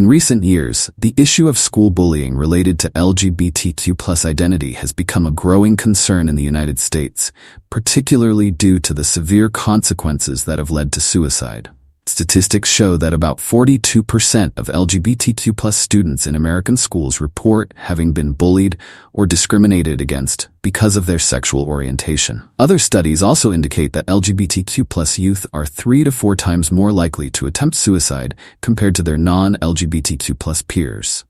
In recent years, the issue of school bullying related to LGBTQ+ identity has become a growing concern in the United States, particularly due to the severe consequences that have led to suicide. Statistics show that about 42% of LGBTQ+ students in American schools report having been bullied or discriminated against because of their sexual orientation. Other studies also indicate that LGBTQ+ youth are 3 to 4 times more likely to attempt suicide compared to their non-LGBTQ+ peers.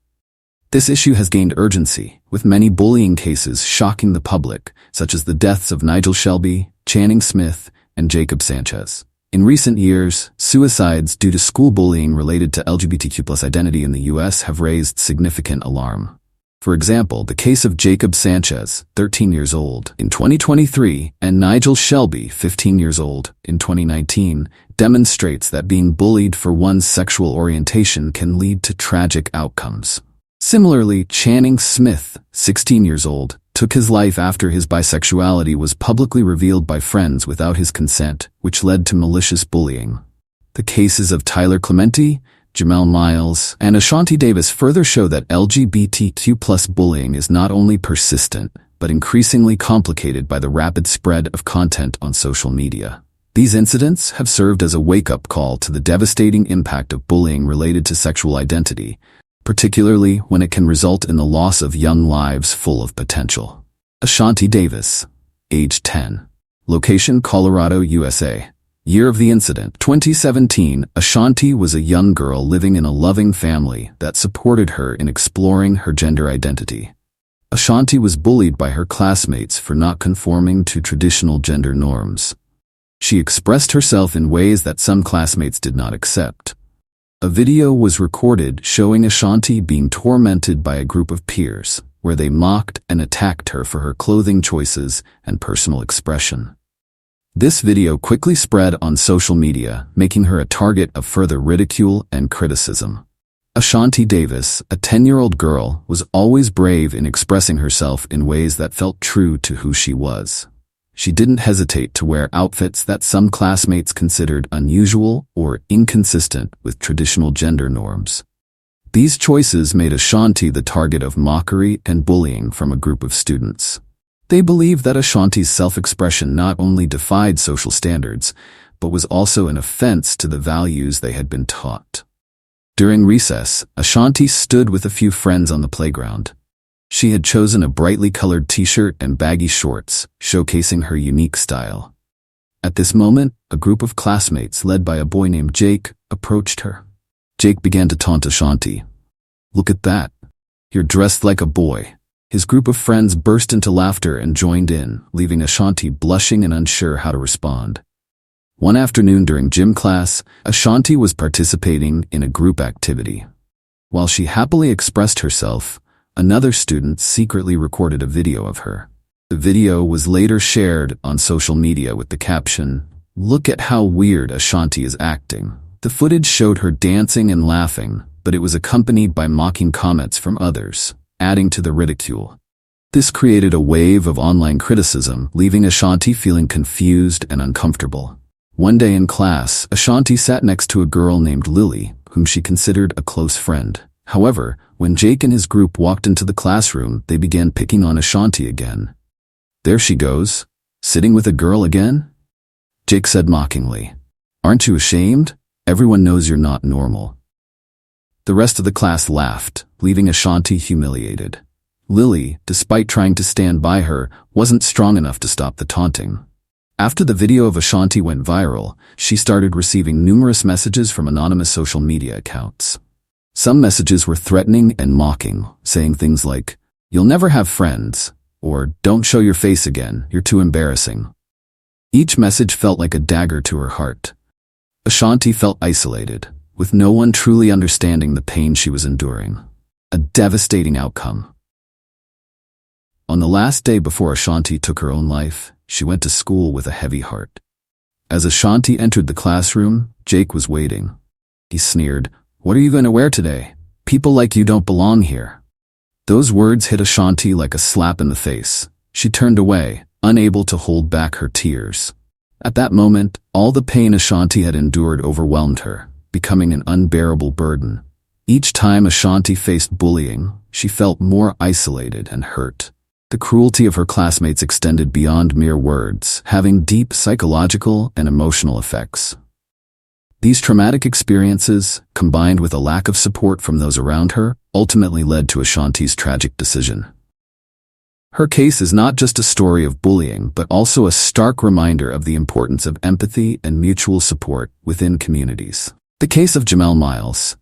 This issue has gained urgency, with many bullying cases shocking the public, such as the deaths of Nigel Shelby, Channing Smith, and Jacob Sanchez. In recent years, suicides due to school bullying related to LGBTQ+ identity in the U.S. have raised significant alarm. For example, the case of Jacob Sanchez, 13 years old, in 2023, and Nigel Shelby, 15 years old, in 2019, demonstrates that being bullied for one's sexual orientation can lead to tragic outcomes. Similarly, Channing Smith, 16 years old, took his life after his bisexuality was publicly revealed by friends without his consent, which led to malicious bullying. The cases of Tyler Clementi, Jamel Miles, and Ashanti Davis further show that LGBTQ+ bullying is not only persistent, but increasingly complicated by the rapid spread of content on social media. These incidents have served as a wake-up call to the devastating impact of bullying related to sexual identity, particularly when it can result in the loss of young lives full of potential. Ashanti Davis, age 10. Location Colorado, USA. Year of the incident, 2017. Ashanti was a young girl living in a loving family that supported her in exploring her gender identity. Ashanti was bullied by her classmates for not conforming to traditional gender norms. She expressed herself in ways that some classmates did not accept. A video was recorded showing Ashanti being tormented by a group of peers, where they mocked and attacked her for her clothing choices and personal expression. This video quickly spread on social media, making her a target of further ridicule and criticism. Ashanti Davis, a 10-year-old girl, was always brave in expressing herself in ways that felt true to who she was. She didn't hesitate to wear outfits that some classmates considered unusual or inconsistent with traditional gender norms. These choices made Ashanti the target of mockery and bullying from a group of students. They believed that Ashanti's self-expression not only defied social standards, but was also an offense to the values they had been taught. During recess, Ashanti stood with a few friends on the playground. She had chosen a brightly colored t-shirt and baggy shorts, showcasing her unique style. At this moment, a group of classmates led by a boy named Jake approached her. Jake began to taunt Ashanti. "Look at that. You're dressed like a boy." His group of friends burst into laughter and joined in, leaving Ashanti blushing and unsure how to respond. One afternoon during gym class, Ashanti was participating in a group activity. While she happily expressed herself, another student secretly recorded a video of her. The video was later shared on social media with the caption, "Look at how weird Ashanti is acting." The footage showed her dancing and laughing, but it was accompanied by mocking comments from others, adding to the ridicule. This created a wave of online criticism, leaving Ashanti feeling confused and uncomfortable. One day in class, Ashanti sat next to a girl named Lily, whom she considered a close friend. However, when Jake and his group walked into the classroom, they began picking on Ashanti again. "There she goes, sitting with a girl again?" Jake said mockingly. "Aren't you ashamed? Everyone knows you're not normal." The rest of the class laughed, leaving Ashanti humiliated. Lily, despite trying to stand by her, wasn't strong enough to stop the taunting. After the video of Ashanti went viral, she started receiving numerous messages from anonymous social media accounts. Some messages were threatening and mocking, saying things like, "You'll never have friends," or "Don't show your face again, you're too embarrassing." Each message felt like a dagger to her heart. Ashanti felt isolated, with no one truly understanding the pain she was enduring. A devastating outcome. On the last day before Ashanti took her own life, she went to school with a heavy heart. As Ashanti entered the classroom, Jake was waiting. He sneered, "What are you going to wear today? People like you don't belong here." Those words hit Ashanti like a slap in the face. She turned away, unable to hold back her tears. At that moment, all the pain Ashanti had endured overwhelmed her, becoming an unbearable burden. Each time Ashanti faced bullying, she felt more isolated and hurt. The cruelty of her classmates extended beyond mere words, having deep psychological and emotional effects. These traumatic experiences, combined with a lack of support from those around her, ultimately led to Ashanti's tragic decision. Her case is not just a story of bullying, but also a stark reminder of the importance of empathy and mutual support within communities. The case of Jamel Miles.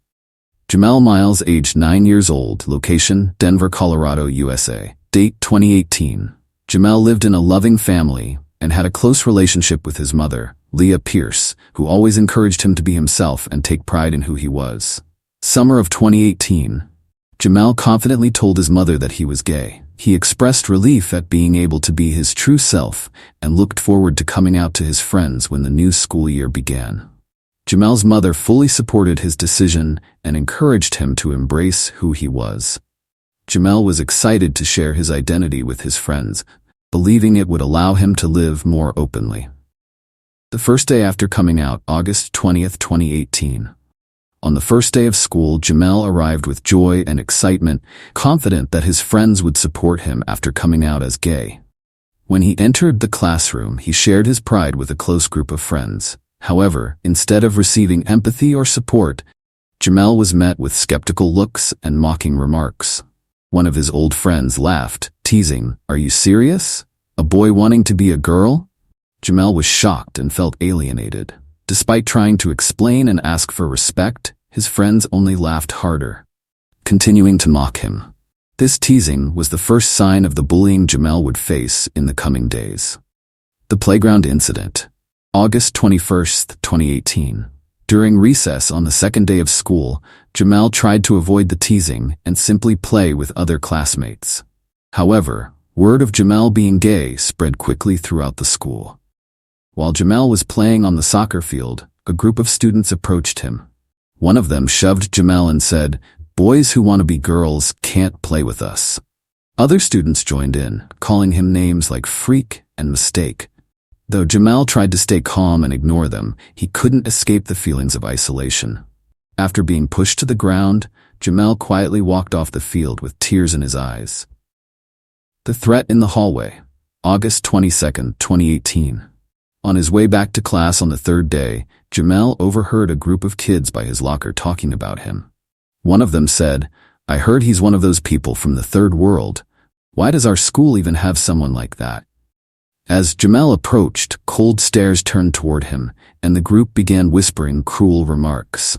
Jamel Miles, aged 9 years old, location Denver, Colorado, USA. Date 2018. Jamel lived in a loving family and had a close relationship with his mother, Leah Pierce, who always encouraged him to be himself and take pride in who he was. Summer of 2018. Jamel confidently told his mother that he was gay. He expressed relief at being able to be his true self and looked forward to coming out to his friends when the new school year began. Jamel's mother fully supported his decision and encouraged him to embrace who he was. Jamel was excited to share his identity with his friends, believing it would allow him to live more openly. The first day after coming out, August 20th, 2018. On the first day of school, Jamel arrived with joy and excitement, confident that his friends would support him after coming out as gay. When he entered the classroom, he shared his pride with a close group of friends. However, instead of receiving empathy or support, Jamel was met with skeptical looks and mocking remarks. One of his old friends laughed, teasing, "Are you serious? A boy wanting to be a girl?" Jamel was shocked and felt alienated. Despite trying to explain and ask for respect, his friends only laughed harder, continuing to mock him. This teasing was the first sign of the bullying Jamel would face in the coming days. The playground incident. August 21st, 2018. During recess on the second day of school, Jamel tried to avoid the teasing and simply play with other classmates. However, word of Jamel being gay spread quickly throughout the school. While Jamel was playing on the soccer field, a group of students approached him. One of them shoved Jamel and said, "Boys who want to be girls can't play with us." Other students joined in, calling him names like freak and mistake. Though Jamel tried to stay calm and ignore them, he couldn't escape the feelings of isolation. After being pushed to the ground, Jamel quietly walked off the field with tears in his eyes. The threat in the hallway. August 22nd, 2018. On his way back to class on the third day, Jamel overheard a group of kids by his locker talking about him. One of them said, "I heard he's one of those people from the third world. Why does our school even have someone like that?" As Jamel approached, cold stares turned toward him, and the group began whispering cruel remarks.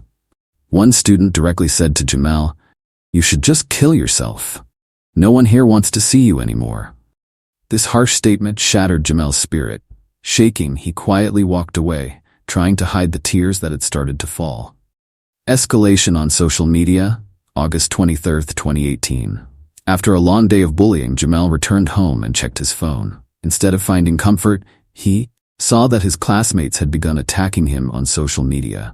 One student directly said to Jamel, "You should just kill yourself. No one here wants to see you anymore." This harsh statement shattered Jamel's spirit. Shaking, he quietly walked away, trying to hide the tears that had started to fall. Escalation on social media. August 23rd, 2018. After a long day of bullying, Jamel returned home and checked his phone. Instead of finding comfort, he saw that his classmates had begun attacking him on social media.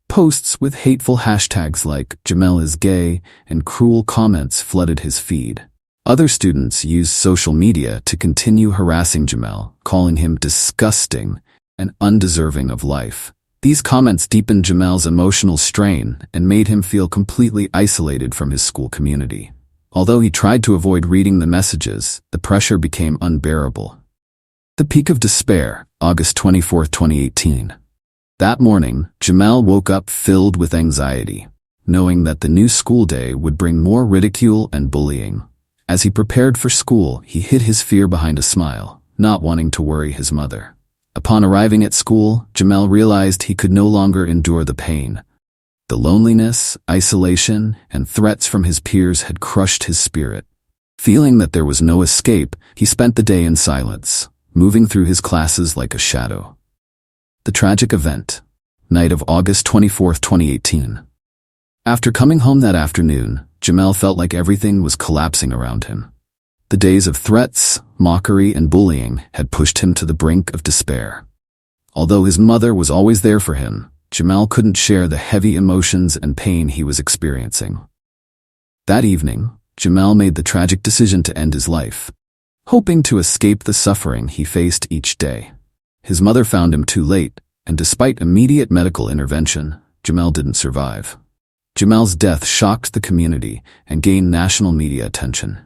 Posts with hateful hashtags like "Jamel is gay" and cruel comments flooded his feed. Other students used social media to continue harassing Jamel, calling him disgusting and undeserving of life. These comments deepened Jamel's emotional strain and made him feel completely isolated from his school community. Although he tried to avoid reading the messages, the pressure became unbearable. The peak of despair. August 24th, 2018. That morning, Jamel woke up filled with anxiety, knowing that the new school day would bring more ridicule and bullying. As he prepared for school, he hid his fear behind a smile, not wanting to worry his mother. Upon arriving at school, Jamel realized he could no longer endure the pain. The loneliness, isolation, and threats from his peers had crushed his spirit. Feeling that there was no escape, he spent the day in silence, moving through his classes like a shadow. The tragic event. Night of August 24th, 2018. After coming home that afternoon, Jamel felt like everything was collapsing around him. The days of threats, mockery, and bullying had pushed him to the brink of despair. Although his mother was always there for him, Jamel couldn't share the heavy emotions and pain he was experiencing. That evening, Jamel made the tragic decision to end his life, hoping to escape the suffering he faced each day. His mother found him too late, and despite immediate medical intervention, Jamel didn't survive. Jamel's death shocked the community and gained national media attention.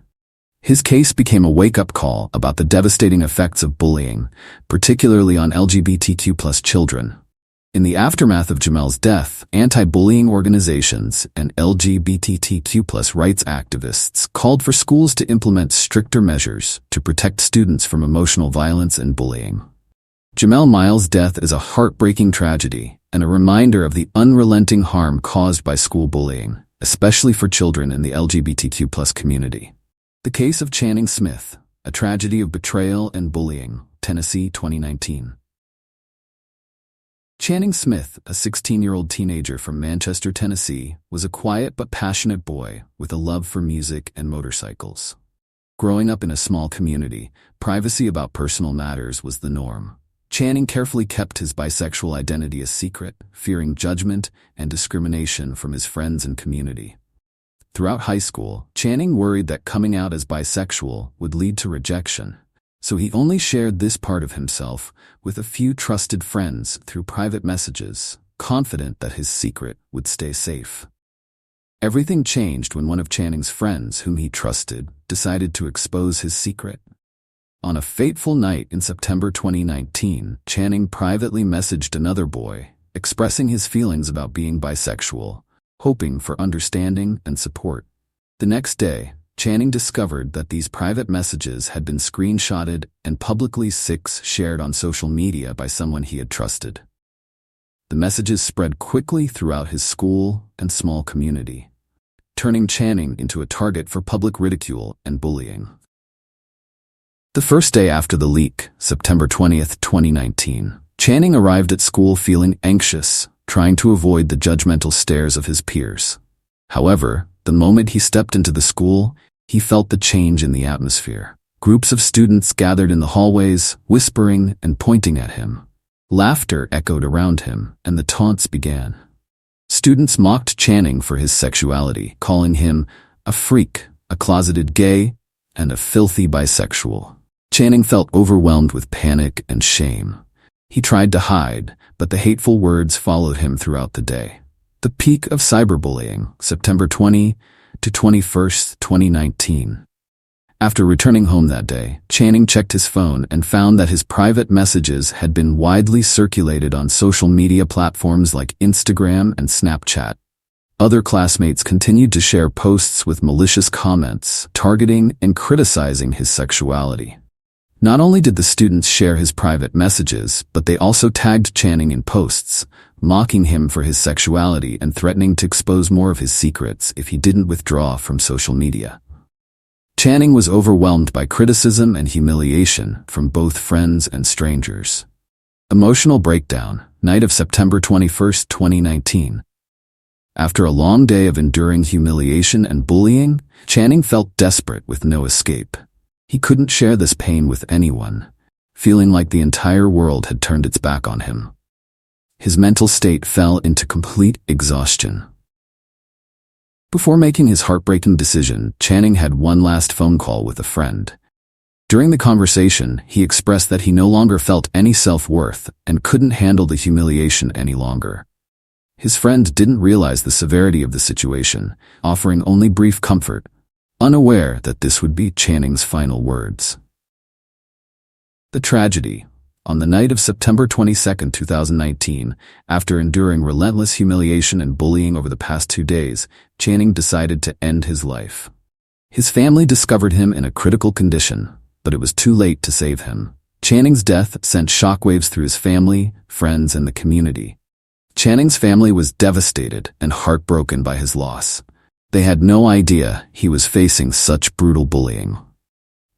His case became a wake-up call about the devastating effects of bullying, particularly on LGBTQ+ children. In the aftermath of Jamel's death, anti-bullying organizations and LGBTQ+ rights activists called for schools to implement stricter measures to protect students from emotional violence and bullying. Jamel Miles' death is a heartbreaking tragedy and a reminder of the unrelenting harm caused by school bullying, especially for children in the LGBTQ+ community. The case of Channing Smith, a tragedy of betrayal and bullying, Tennessee, 2019. Channing Smith, a 16-year-old teenager from Manchester, Tennessee, was a quiet but passionate boy with a love for music and motorcycles. Growing up in a small community, privacy about personal matters was the norm. Channing carefully kept his bisexual identity a secret, fearing judgment and discrimination from his friends and community. Throughout high school, Channing worried that coming out as bisexual would lead to rejection, so he only shared this part of himself with a few trusted friends through private messages, confident that his secret would stay safe. Everything changed when one of Channing's friends, whom he trusted, decided to expose his secret. On a fateful night in September 2019, Channing privately messaged another boy, expressing his feelings about being bisexual, hoping for understanding and support. The next day, Channing discovered that these private messages had been screenshotted and publicly shared on social media by someone he had trusted. The messages spread quickly throughout his school and small community, turning Channing into a target for public ridicule and bullying. The first day after the leak, September 20th, 2019, Channing arrived at school feeling anxious, trying to avoid the judgmental stares of his peers. However, the moment he stepped into the school, he felt the change in the atmosphere. Groups of students gathered in the hallways, whispering and pointing at him. Laughter echoed around him, and the taunts began. Students mocked Channing for his sexuality, calling him a freak, a closeted gay, and a filthy bisexual. Channing felt overwhelmed with panic and shame. He tried to hide, but the hateful words followed him throughout the day. The peak of cyberbullying, September 20 to 21st, 2019. After returning home that day, Channing checked his phone and found that his private messages had been widely circulated on social media platforms like Instagram and Snapchat. Other classmates continued to share posts with malicious comments, targeting and criticizing his sexuality. Not only did the students share his private messages, but they also tagged Channing in posts, mocking him for his sexuality and threatening to expose more of his secrets if he didn't withdraw from social media. Channing was overwhelmed by criticism and humiliation from both friends and strangers. Emotional breakdown, night of September 21st, 2019. After a long day of enduring humiliation and bullying, Channing felt desperate with no escape. He couldn't share this pain with anyone, feeling like the entire world had turned its back on him. His mental state fell into complete exhaustion. Before making his heartbreaking decision, Channing had one last phone call with a friend. During the conversation, he expressed that he no longer felt any self-worth and couldn't handle the humiliation any longer. His friend didn't realize the severity of the situation, offering only brief comfort, unaware that this would be Channing's final words. The tragedy. On the night of September 22, 2019, after enduring relentless humiliation and bullying over the past 2 days, Channing decided to end his life. His family discovered him in a critical condition, but it was too late to save him. Channing's death sent shockwaves through his family, friends, and the community. Channing's family was devastated and heartbroken by his loss. They had no idea he was facing such brutal bullying.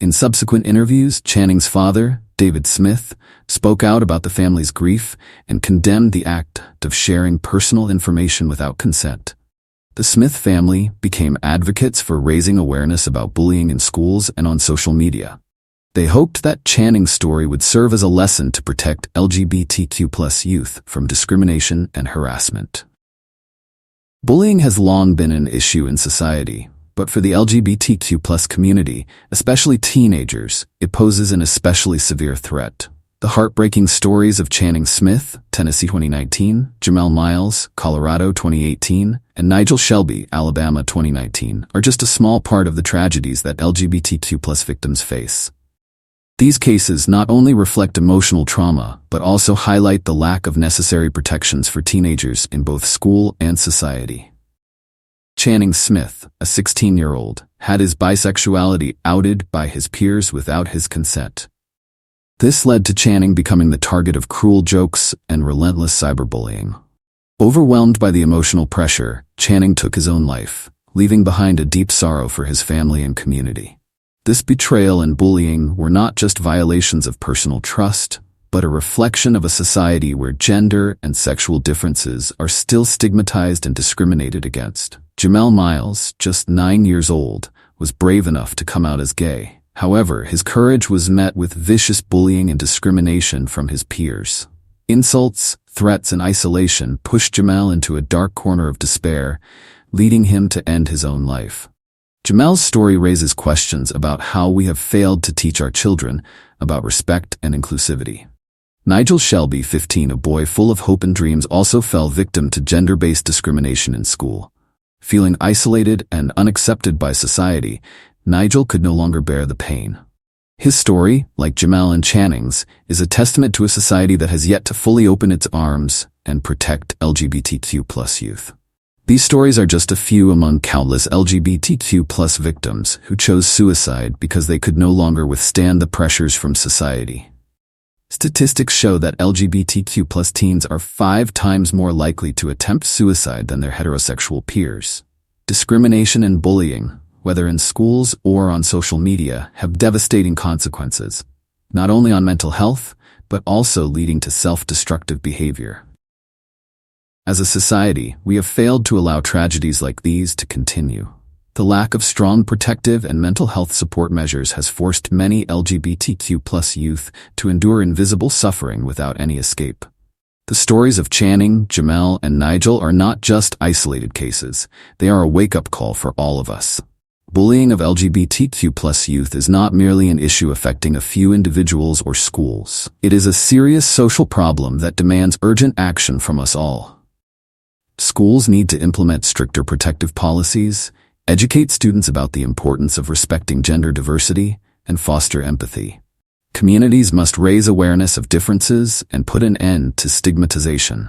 In subsequent interviews, Channing's father, David Smith, spoke out about the family's grief and condemned the act of sharing personal information without consent. The Smith family became advocates for raising awareness about bullying in schools and on social media. They hoped that Channing's story would serve as a lesson to protect LGBTQ+ youth from discrimination and harassment. Bullying has long been an issue in society, but for the LGBTQ+ community, especially teenagers, it poses an especially severe threat. The heartbreaking stories of Channing Smith, Tennessee 2019, Jamel Miles, Colorado 2018, and Nigel Shelby, Alabama 2019, are just a small part of the tragedies that LGBTQ+ victims face. These cases not only reflect emotional trauma, but also highlight the lack of necessary protections for teenagers in both school and society. Channing Smith, a 16-year-old, had his bisexuality outed by his peers without his consent. This led to Channing becoming the target of cruel jokes and relentless cyberbullying. Overwhelmed by the emotional pressure, Channing took his own life, leaving behind a deep sorrow for his family and community. This betrayal and bullying were not just violations of personal trust, but a reflection of a society where gender and sexual differences are still stigmatized and discriminated against. Jamel Miles, just 9 years old, was brave enough to come out as gay. However, his courage was met with vicious bullying and discrimination from his peers. Insults, threats, and isolation pushed Jamel into a dark corner of despair, leading him to end his own life. Jamel's story raises questions about how we have failed to teach our children about respect and inclusivity. Nigel Shelby, 15, a boy full of hope and dreams, also fell victim to gender-based discrimination in school. Feeling isolated and unaccepted by society, Nigel could no longer bear the pain. His story, like Jamel and Channing's, is a testament to a society that has yet to fully open its arms and protect LGBTQ+ youth. These stories are just a few among countless LGBTQ+ victims who chose suicide because they could no longer withstand the pressures from society. Statistics show that LGBTQ+ teens are 5 times more likely to attempt suicide than their heterosexual peers. Discrimination and bullying, whether in schools or on social media, have devastating consequences, not only on mental health, but also leading to self-destructive behavior. As a society, we have failed to allow tragedies like these to continue. The lack of strong protective and mental health support measures has forced many LGBTQ+ youth to endure invisible suffering without any escape. The stories of Channing, Jamel, and Nigel are not just isolated cases. They are a wake-up call for all of us. Bullying of LGBTQ+ youth is not merely an issue affecting a few individuals or schools. It is a serious social problem that demands urgent action from us all. Schools need to implement stricter protective policies, educate students about the importance of respecting gender diversity, and foster empathy. Communities must raise awareness of differences and put an end to stigmatization.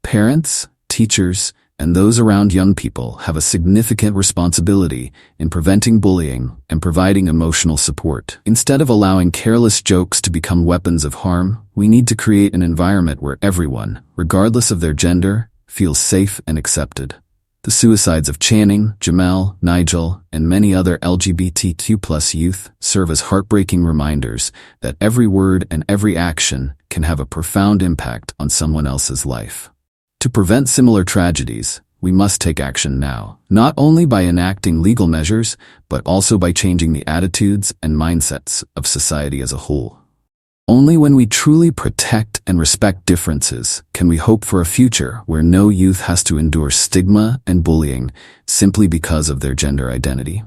Parents, teachers, and those around young people have a significant responsibility in preventing bullying and providing emotional support. Instead of allowing careless jokes to become weapons of harm, we need to create an environment where everyone, regardless of their gender, feels safe and accepted. The suicides of Channing, Jamel, Nigel, and many other LGBTQ+ youth serve as heartbreaking reminders that every word and every action can have a profound impact on someone else's life. To prevent similar tragedies, we must take action now, not only by enacting legal measures, but also by changing the attitudes and mindsets of society as a whole. Only when we truly protect and respect differences can we hope for a future where no youth has to endure stigma and bullying simply because of their gender identity.